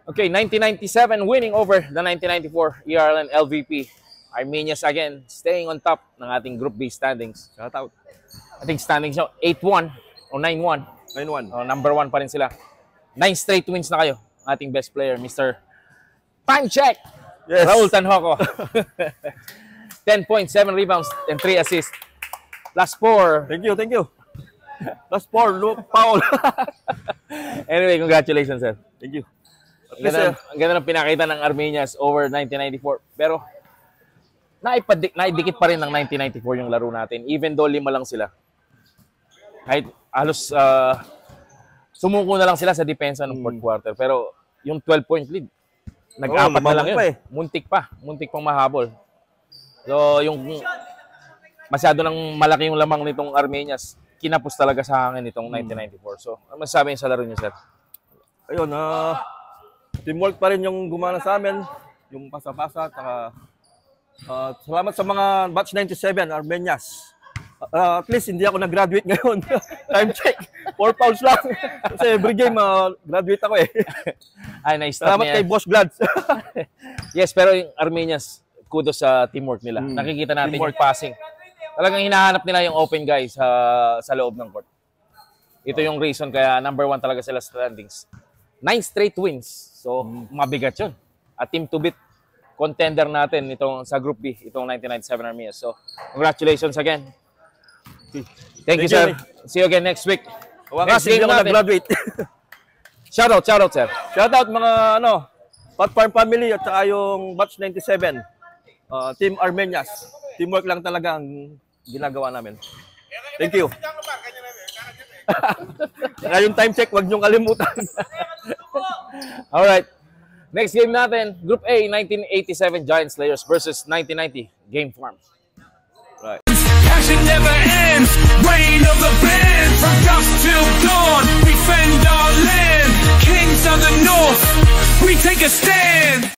Okay, 1997 winning over the 1994 ERLN LVP. Armenians again staying on top ng ating Group B standings. Shout out. I think standings nyo 8-1 o 9-1. 9-1. Number 1 pa rin sila. 9 straight wins na kayo. Ating best player, Mr. Time check! Yes. Raul Tanhoco. 10 points, 7 rebounds, and 3 assists. Plus 4. Thank you. Plus 4, Paul. Anyway, congratulations, sir. Thank you. Ang ganda ng pinakita ng Armenians over 1994. Pero, naidikit pa rin ng 1994 yung laro natin. Even though 5 lang sila. Kahit halos sumuko na lang sila sa depensa ng fourth quarter. Pero, yung 12-point lead, nag-apat na lang yun. Muntik pang mahabol. So, yung masyado nang malaki yung lamang nitong Armenians, kinapos talaga sa hangin nitong 1994. So, ano masasabi niyo sa laro niyo, sir? Ayun, teamwork pa rin yung gumana sa amin, yung pasa-pasa, salamat sa mga batch 97, Armenians. At least hindi ako nag-graduate ngayon. Time check, 4 fouls lang. Kasi every game, graduate ako eh. Ay, nice. Salamat kay Boss Glads. Yes, pero yung Armenians, kudos sa teamwork nila. Nakikita natin teamwork. Yung passing. Talagang hinahanap nila yung open guys sa loob ng court. Ito yung reason kaya number 1 talaga sila standings. 9 straight wins. So, mabigat yun. At team to beat contender natin itong sa Group B, itong 1997 Armenians. So, congratulations again. Thank you, sir. See you again next week. Next game natin. Nag-graduate. Shoutout, sir. Shoutout mga Pat Farm Family at saka yung batch 97. Team Armenians. Teamwork lang talaga ang ginagawa namin. Thank you. Saka yung time check, wag niyong kalimutan. Alright. Next game natin, Group A, 1987 Giant Slayers versus 1990 Game Farm. Right. Passion never ends. Reign of the band. From dusk till dawn, we defend our land. Kings of the North, we take a stand.